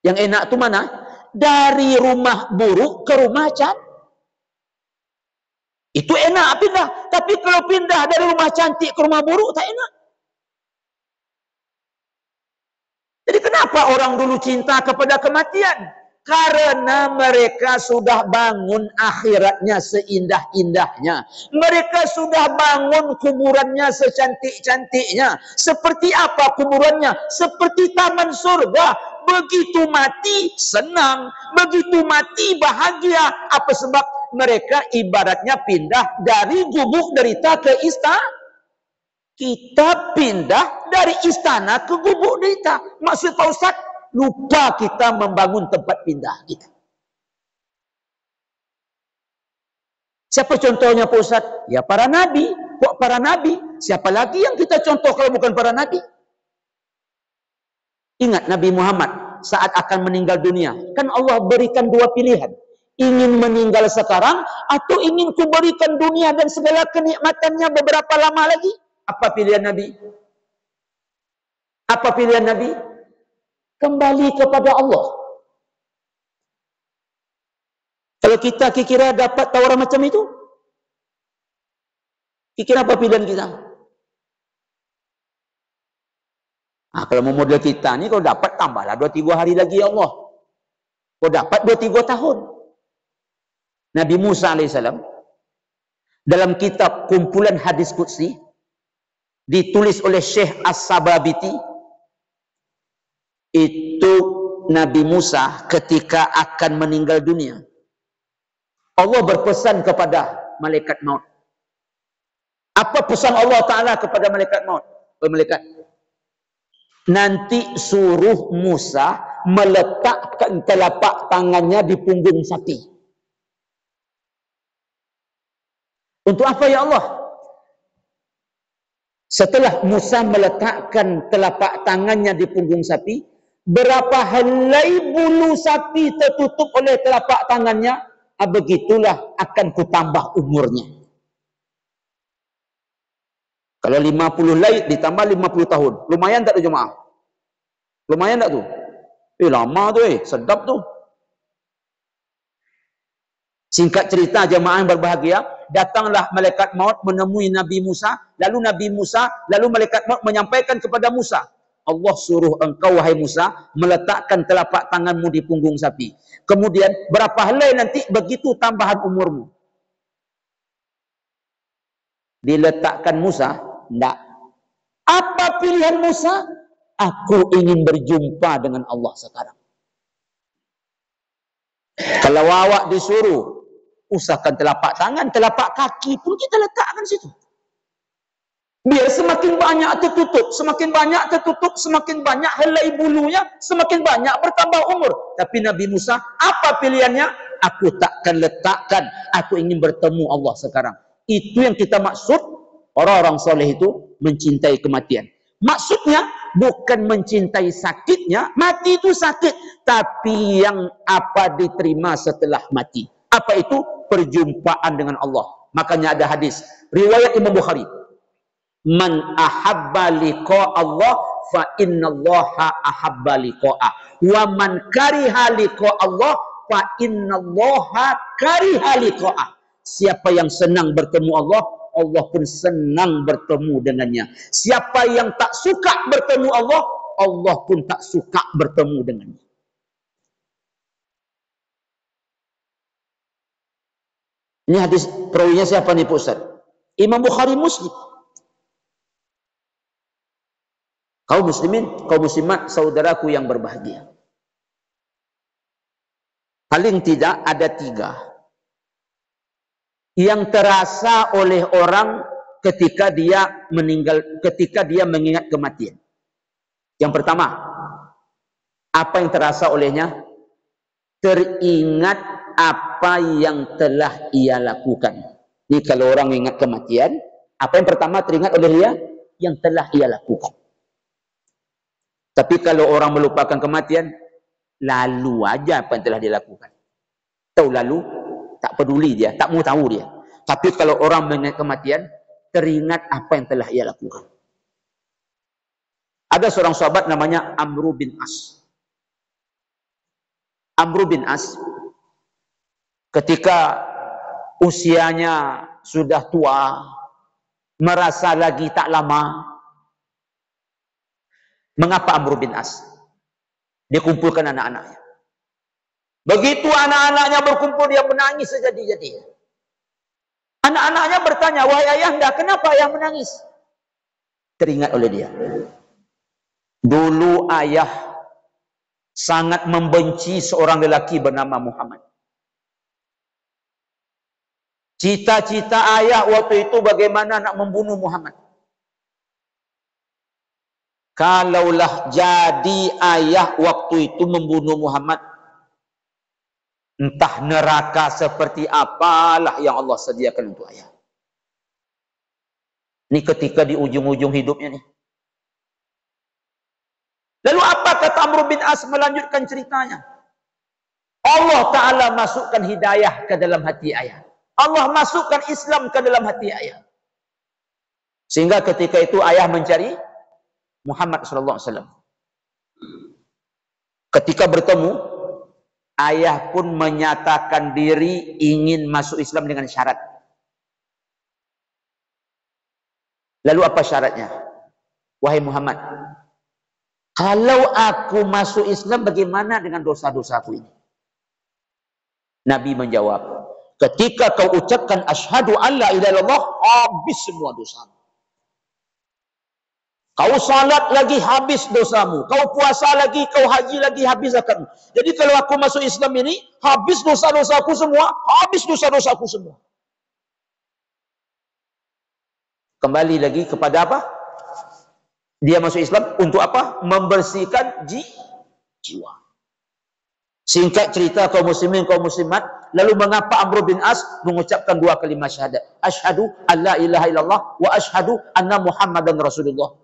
Yang enak itu mana? Dari rumah buruk ke rumah cantik. Itu enak pindah. Tapi kalau pindah dari rumah cantik ke rumah buruk, tak enak. Jadi kenapa orang dulu cinta kepada kematian? Karena mereka sudah bangun akhiratnya seindah-indahnya. Mereka sudah bangun kuburannya secantik-cantiknya. Seperti apa kuburannya? Seperti taman surga. Begitu mati, senang. Begitu mati, bahagia. Apa sebab? Mereka ibaratnya pindah dari gubuk derita ke istana. Kita pindah dari istana ke gubuk derita. Maksud Pak Ustaz, lupa kita membangun tempat pindah kita. Siapa contohnya Pak Ustaz? Ya para nabi. Kok para nabi? Siapa lagi yang kita contoh kalau bukan para nabi? Ingat Nabi Muhammad saat akan meninggal dunia. Kan Allah berikan dua pilihan. Ingin meninggal sekarang atau ingin kuberikan dunia dan segala kenikmatannya beberapa lama lagi? Apa pilihan Nabi? Apa pilihan Nabi? Kembali kepada Allah. Kalau kita kira dapat tawaran macam itu, kira apa pilihan kita? Kalau mau model kita ni, kalau dapat tambahlah 2-3 hari lagi ya Allah. Kalau dapat 2-3 tahun. Nabi Musa AS dalam kitab kumpulan hadis Qudsi ditulis oleh Syekh As-Sababiti, itu Nabi Musa ketika akan meninggal dunia, Allah berpesan kepada malaikat maut. Apa pesan Allah Ta'ala kepada malaikat maut? Malaikat, nanti suruh Musa meletakkan telapak tangannya di punggung sapi. Untuk apa ya Allah? Setelah Musa meletakkan telapak tangannya di punggung sapi, berapa helai bulu sapi tertutup oleh telapak tangannya, begitulah akan kutambah umurnya. Kalau 50 helai ditambah 50 tahun, lumayan tak tu jemaah? Lumayan tak tu? Lama tu sedap tu. Singkat cerita jemaah yang berbahagia, datanglah malaikat maut menemui Nabi Musa, lalu malaikat maut menyampaikan kepada Musa, Allah suruh engkau wahai Musa meletakkan telapak tanganmu di punggung sapi. Kemudian berapa helai nanti begitu tambahan umurmu. Diletakkan Musa, tidak. Apa pilihan Musa? Aku ingin berjumpa dengan Allah sekarang. Kalau awak disuruh usahakan telapak tangan, telapak kaki pun kita letakkan situ. Biar semakin banyak tertutup, semakin banyak helai bulunya, semakin banyak bertambah umur. Tapi Nabi Musa, apa pilihannya? Aku takkan letakkan, aku ingin bertemu Allah sekarang. Itu yang kita maksud, orang-orang soleh itu mencintai kematian. Maksudnya, bukan mencintai sakitnya, mati itu sakit. Tapi yang apa diterima setelah mati. Apa itu? Perjumpaan dengan Allah. Makanya ada hadis riwayat Imam Bukhari, man ahabba liqa Allah fa innallaha ahabba liqa'ah, wa man kariha liqa Allah fa innallaha kariha liqa'ah. Siapa yang senang bertemu Allah, Allah pun senang bertemu dengannya. Siapa yang tak suka bertemu Allah, Allah pun tak suka bertemu dengannya. Ini hadis perawinya siapa nih Pak Ustaz? Imam Bukhari Muslim. Kaum muslimin, kaum muslimat, saudaraku yang berbahagia. Paling tidak ada 3 yang terasa oleh orang ketika dia meninggal, ketika dia mengingat kematian. Yang pertama, apa yang terasa olehnya? Teringat apa yang telah ia lakukan. Ini kalau orang ingat kematian, apa yang pertama teringat oleh dia? Yang telah ia lakukan. Tapi kalau orang melupakan kematian, lalu aja apa yang telah dia lakukan. Tahu lalu, tak peduli dia, tak mau tahu dia. Tapi kalau orang mengingat kematian, teringat apa yang telah ia lakukan. Ada seorang sahabat namanya Amru bin As. Amru bin As, ketika usianya sudah tua, merasa lagi tak lama. Mengapa Amru bin As? Dia kumpulkan anak-anaknya. Begitu anak-anaknya berkumpul, dia menangis sejadi-jadinya. Anak-anaknya bertanya, wahai ayahanda, kenapa ayah menangis? Teringat oleh dia. Dulu ayah sangat membenci seorang lelaki bernama Muhammad. Cita-cita ayah waktu itu bagaimana nak membunuh Muhammad. Kalaulah jadi ayah waktu itu membunuh Muhammad, entah neraka seperti apalah yang Allah sediakan untuk ayah. Ini ketika di ujung-ujung hidupnya nih. Lalu apa kata Amr bin As melanjutkan ceritanya? Allah Ta'ala masukkan hidayah ke dalam hati ayah. Allah masukkan Islam ke dalam hati ayah. Sehingga ketika itu ayah mencari Muhammad SAW. Ketika bertemu, ayah pun menyatakan diri ingin masuk Islam dengan syarat. Lalu apa syaratnya? Wahai Muhammad, kalau aku masuk Islam, bagaimana dengan dosa-dosaku ini? Nabi menjawab, ketika kau ucapkan asyhadu an la ilaha illallah, habis semua dosa. Kau salat lagi habis dosamu. Kau puasa lagi, kau haji lagi habis zakatmu. Jadi kalau aku masuk Islam ini, habis dosa-dosaku semua, habis dosa-dosaku semua. Kembali lagi kepada apa? Dia masuk Islam untuk apa? Membersihkan jiwa. Singkat cerita kaum muslimin, kaum muslimat, lalu mengapa Amr bin As mengucapkan dua kalimat syahadat? Asyhadu an la ilaha illallah wa asyhadu anna Muhammadan Rasulullah.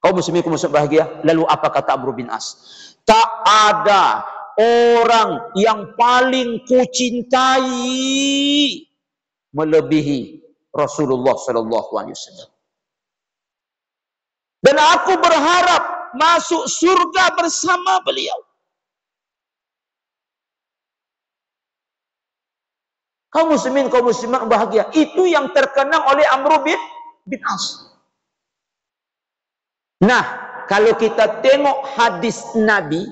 Kaum muslimin, kaum muslimat bahagia. Lalu apa kata Amr bin As? Tak ada orang yang paling kucintai melebihi Rasulullah sallallahu alaihi wasallam. Dan aku berharap masuk surga bersama beliau. Kaum muslimin, kaum muslimat bahagia. Itu yang terkenang oleh Amr bin As. Nah, kalau kita tengok hadis Nabi,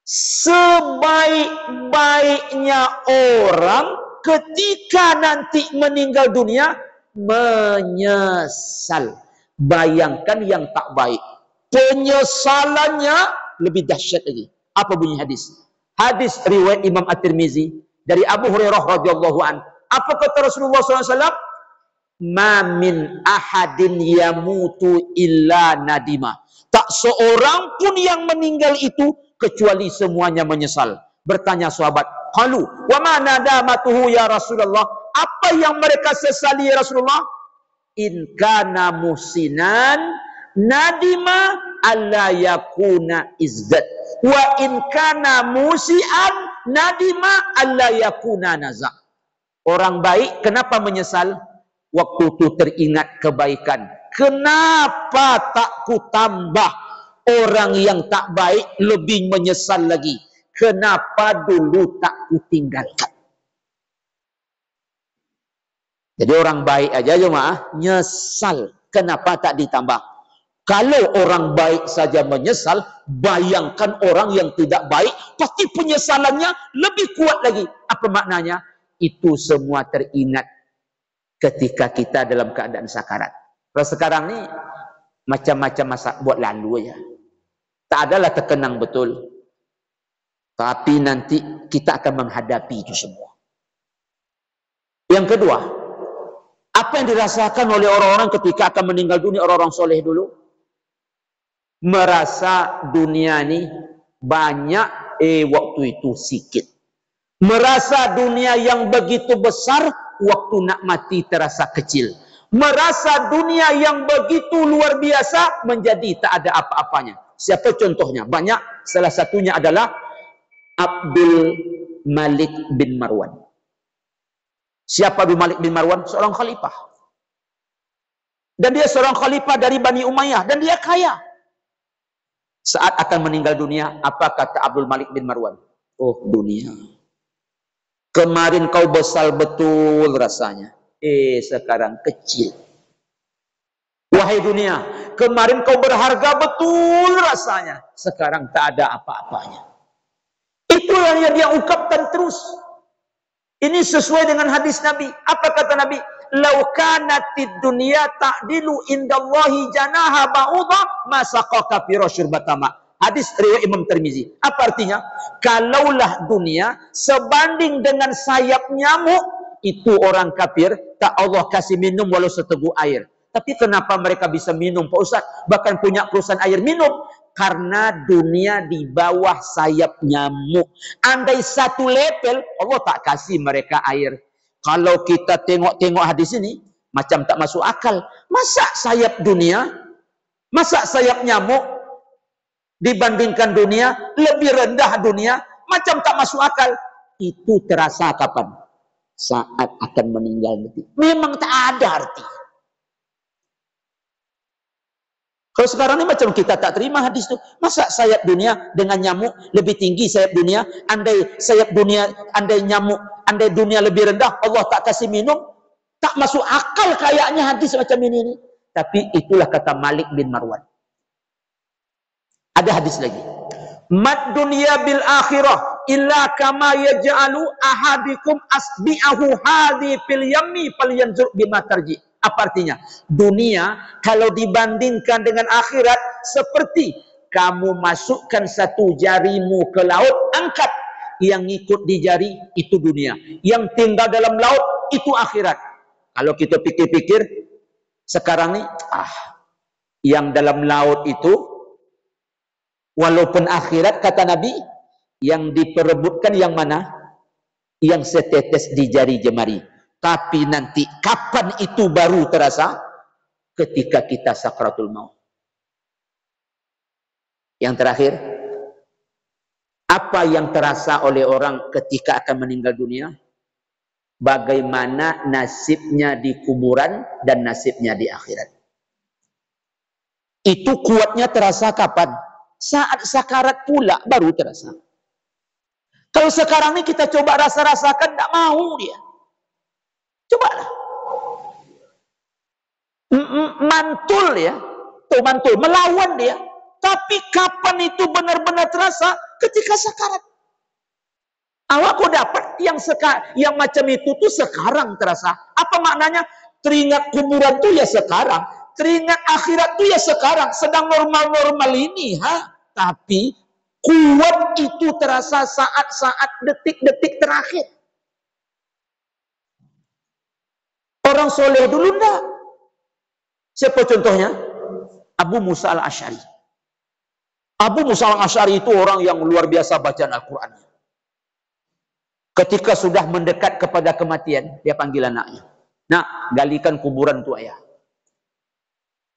sebaik-baiknya orang ketika nanti meninggal dunia menyesal. Bayangkan yang tak baik, penyesalannya lebih dahsyat lagi. Apa bunyi hadis? Hadis riwayat Imam At-Tirmizi dari Abu Hurairah radhiyallahu an. Apa kata Rasulullah SAW? Ma min ahadin yamutu illa nadima. Tak seorang pun yang meninggal itu kecuali semuanya menyesal. Bertanya sahabat, qalu wa ma nadamatuhu ya Rasulullah? Apa yang mereka sesali ya Rasulullah? In kana muhsinan nadima alla yakuna izzat. Wa in kana musian nadima alla yakuna naza. Orang baik kenapa menyesal? Waktu itu teringat kebaikan. Kenapa tak ku tambah? Orang yang tak baik lebih menyesal lagi. Kenapa dulu tak ku tinggalkan? Jadi orang baik aja jemaah nyesal. Kenapa tak ditambah? Kalau orang baik saja menyesal, bayangkan orang yang tidak baik, pasti penyesalannya lebih kuat lagi. Apa maknanya? Itu semua teringat ketika kita dalam keadaan sakarat. Kalau sekarang ni macam-macam masa buat lalu aja. Tak adalah terkenang betul. Tapi nanti kita akan menghadapi itu semua. Yang kedua, apa yang dirasakan oleh orang-orang ketika akan meninggal dunia, orang-orang soleh dulu? Merasa dunia ni banyak, waktu itu sikit. Merasa dunia yang begitu besar, waktu nak mati terasa kecil. Merasa dunia yang begitu luar biasa, menjadi tak ada apa-apanya. Siapa contohnya? Banyak. Salah satunya adalah Abdul Malik bin Marwan. Siapa Abdul Malik bin Marwan? Seorang khalifah. Dan dia seorang khalifah dari Bani Umayyah. Dan dia kaya. Saat akan meninggal dunia, apa kata Abdul Malik bin Marwan? Oh dunia, kemarin kau besar betul rasanya. Sekarang kecil. Wahai dunia, kemarin kau berharga betul rasanya. Sekarang tak ada apa-apanya. Itu yang dia ungkapkan terus. Ini sesuai dengan hadis Nabi. Apa kata Nabi? Lau kanatid dunya ta'dilu indallahi janaha ba'udha masaqaka fi syurbatama. Hadis riwayat Imam Tirmizi. Apa artinya? Kalaulah dunia sebanding dengan sayap nyamuk, itu orang kafir tak Allah kasih minum walau seteguk air. Tapi kenapa mereka bisa minum, Pak Ustaz? Bahkan punya perusahaan air minum. Karena dunia di bawah sayap nyamuk. Andai satu level, Allah tak kasih mereka air. Kalau kita tengok-tengok hadis ini, macam tak masuk akal. Masa sayap dunia, masa sayap nyamuk dibandingkan dunia, lebih rendah dunia, macam tak masuk akal. Itu terasa kapan? Saat akan meninggal nanti. Memang tak ada arti. Kalau sekarang ini macam kita tak terima hadis itu. Masa sayap dunia dengan nyamuk lebih tinggi sayap dunia? Andai sayap dunia, andai nyamuk, andai dunia lebih rendah, Allah tak kasih minum. Tak masuk akal kayaknya hadis macam ini. Tapi itulah kata Malik bin Marwan. Ada hadis lagi. Mad dunya bil akhirah illa kama yaj'alu ahadikum asbi'ahu hadhi fil yammi falyanzur bima tarji. Apa artinya? Dunia kalau dibandingkan dengan akhirat seperti kamu masukkan satu jarimu ke laut, angkat. Yang ngikut di jari itu dunia. Yang tinggal dalam laut itu akhirat. Kalau kita pikir-pikir sekarang nih, yang dalam laut itu walaupun akhirat kata Nabi, yang diperebutkan yang mana? Yang setetes di jari jemari. Tapi nanti kapan itu baru terasa? Ketika kita sakratul maut. Yang terakhir, apa yang terasa oleh orang ketika akan meninggal dunia? Bagaimana nasibnya di kuburan dan nasibnya di akhirat. Itu kuatnya terasa kapan? Saat sakarat pula baru terasa. Kalau sekarang ini kita coba rasa-rasakan, tidak mau dia. Cobalah. Mantul ya. Tuh mantul, melawan dia. Tapi kapan itu benar-benar terasa? Ketika sakarat. Awak kok dapat yang macam itu tuh sekarang terasa. Apa maknanya? Teringat kuburan tuh ya sekarang. Teringat akhirat tuh ya sekarang. Sedang normal-normal ini. Tapi kuat itu terasa saat-saat detik-detik terakhir. Orang soleh dulu enggak. Siapa contohnya? Abu Musa al-Asy'ari. Abu Musa al-Asy'ari itu orang yang luar biasa bacaan Al-Quran. Ketika sudah mendekat kepada kematian, dia panggil anaknya. Nak, galikan kuburan tu ayah.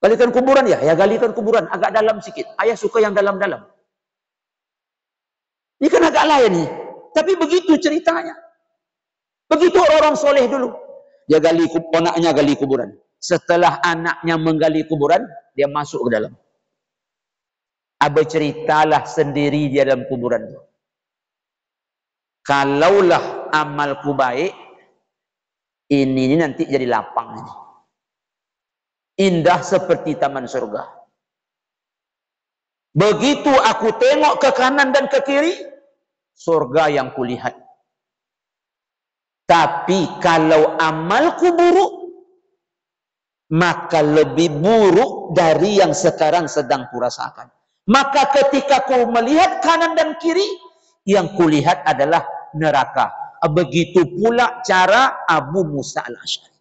Galikan kuburan ya? Ya galikan kuburan. Agak dalam sikit. Ayah suka yang dalam-dalam. Ini kan agak lain nih. Tapi begitu ceritanya. Begitu orang soleh dulu. Dia anaknya gali kuburan. Setelah anaknya menggali kuburan, dia masuk ke dalam. Berceritalah sendiri dia dalam kuburan itu. Kalaulah amalku baik, ini nanti jadi lapang ini. Indah seperti taman surga. Begitu aku tengok ke kanan dan ke kiri, surga yang kulihat. Tapi kalau amalku buruk, maka lebih buruk dari yang sekarang sedang kurasakan. Maka ketika ku melihat kanan dan kiri, yang kulihat adalah neraka. Begitu pula cara Abu Musa al-Asy'ari.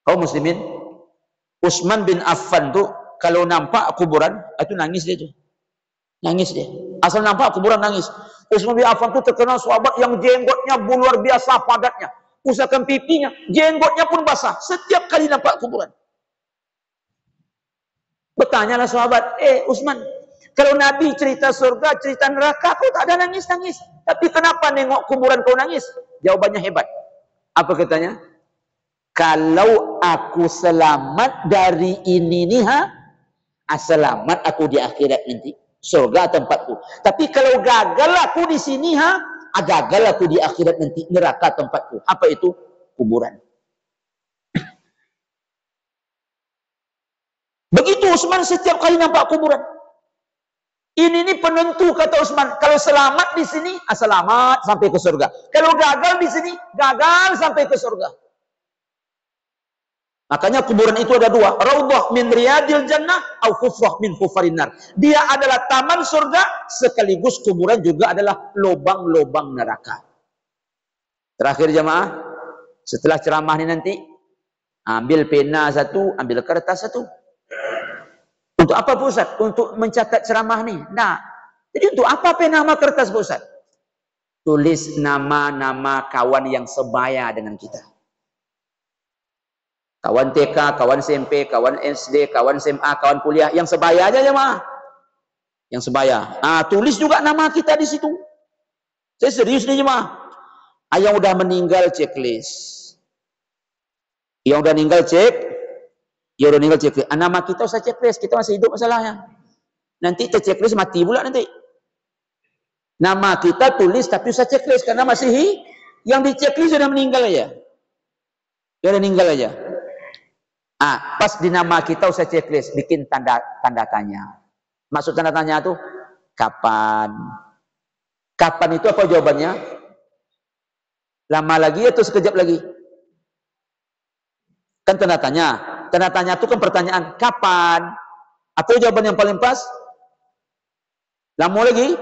Kaum muslimin, Utsman bin Affan tuh kalau nampak kuburan, itu nangis dia tuh. Nangis dia. Asal nampak kuburan nangis. Utsman bin Affan tuh terkenal sahabat yang jenggotnya luar biasa padatnya. Usahakan pipinya, jenggotnya pun basah. Setiap kali nampak kuburan. Bertanyalah sahabat, Utsman, kalau Nabi cerita surga, cerita neraka, kau tak ada nangis-nangis. Tapi kenapa nengok kuburan kau nangis? Jawabannya hebat. Apa katanya? Kalau aku selamat dari ini nih, selamat aku di akhirat nanti. Surga tempatku. Tapi kalau gagal aku di sini, gagal aku di akhirat nanti. Neraka tempatku. Apa itu? Kuburan. Begitu Utsman setiap kali nampak kuburan. Ini penentu kata Utsman. Kalau selamat di sini, selamat sampai ke surga. Kalau gagal di sini, gagal sampai ke surga. Makanya kuburan itu ada dua. Raudhah min riyadil jannah atau hufrah min hufarin nar. Dia adalah taman surga sekaligus kuburan juga adalah lubang-lubang neraka. Terakhir jemaah, setelah ceramah ini nanti ambil pena satu, ambil kertas satu. Untuk apa Pak Ustaz? Untuk mencatat ceramah ni. Nah, jadi untuk apa pena sama kertas Pak Ustaz? Tulis nama-nama kawan yang sebaya dengan kita. Kawan TK, kawan SMP, kawan SD, kawan SMA, kawan kuliah. Yang sebaya aja jemaah. Yang sebaya. Tulis juga nama kita di situ. Saya serius nih jemaah. Yang udah meninggal checklist. Yang udah meninggal cek. Ya udah meninggal checklist. Nama kita usah checklist. Kita masih hidup masalahnya. Nanti checklist mati pula nanti. Nama kita tulis tapi usah checklist. Karena masih yang di checklist sudah meninggal aja. Dia udah meninggal aja. Pas di nama kita usah checklist. Bikin tanda tanya. Maksud tanda tanya itu kapan? Kapan itu apa jawabannya? Lama lagi atau sekejap lagi? Kan tanda tanya. Tanda tanya itu kan pertanyaan, kapan? Atau jawaban yang paling pas, lama lagi?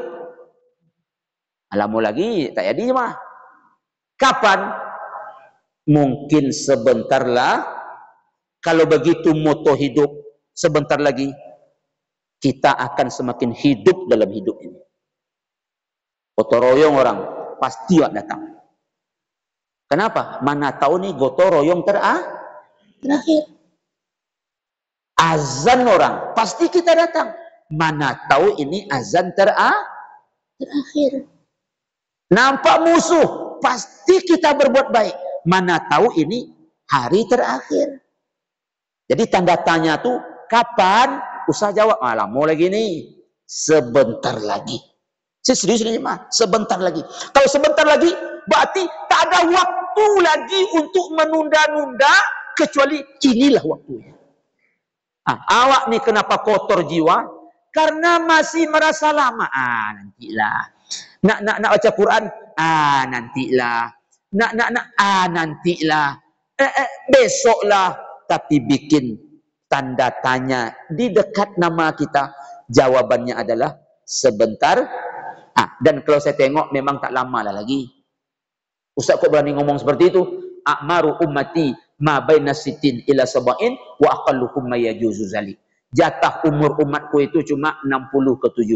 Lama lagi, tak jadi mah. Kapan? Mungkin sebentar lah. Kalau begitu moto hidup, sebentar lagi kita akan semakin hidup dalam hidup ini. Gotong royong orang pasti datang. Kenapa? Mana tahu nih gotong royong terakhir. Azan orang pasti kita datang. Mana tahu ini azan terakhir. Nampak musuh pasti kita berbuat baik. Mana tahu ini hari terakhir. Jadi tanda tanya tuh kapan? Usah jawab. Lama lagi nih. Sebentar lagi. Serius ini mah, sebentar lagi. Kalau sebentar lagi, berarti tak ada waktu lagi untuk menunda-nunda, kecuali inilah waktunya. Awak nih kenapa kotor jiwa? Karena masih merasa lama. Nantilah. Nak baca Quran? Nantilah. Nantilah. Besoklah. Tapi bikin tanda tanya di dekat nama kita. Jawabannya adalah sebentar. Dan kalau saya tengok memang tak lama lah lagi. Ustaz kok berani ngomong seperti itu? A'maru ummati ma baina sitin ila sab'in wa aqalluhum ma yajuzu zalik. Jatah umur umatku itu cuma 60 ke 70.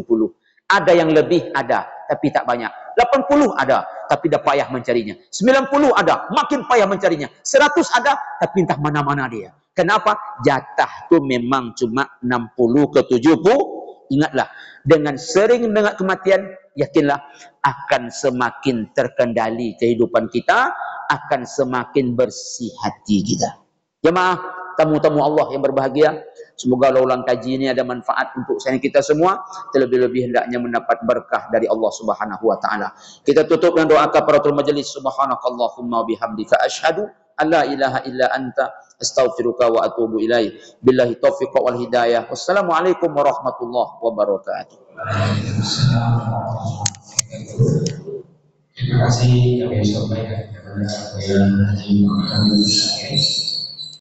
Ada yang lebih ada, tapi tak banyak. 80 ada, tapi dah payah mencarinya. 90 ada, makin payah mencarinya. 100 ada, tapi entah mana-mana dia. Kenapa? Jatah tu memang cuma 60 ke 70. Ingatlah, dengan sering mendengar kematian, yakinlah akan semakin terkendali kehidupan kita, akan semakin bersih hati kita. Jemaah, tamu-tamu Allah yang berbahagia, semoga ulang kaji ini ada manfaat untuk saya kita semua, terlebih-lebih hendaknya mendapat berkah dari Allah Subhanahu wa taala. Kita tutup dengan doa kafaratul majelis. Subhanakallahumma bihamdika asyhadu alla ilaha illa anta astaghfiruka wa atubu ilaih. Billahi taufiq wal hidayah. Wassalamualaikum warahmatullahi wabarakatuh. Terima kasih kami sampaikan kepada Bapak Haji Muhammad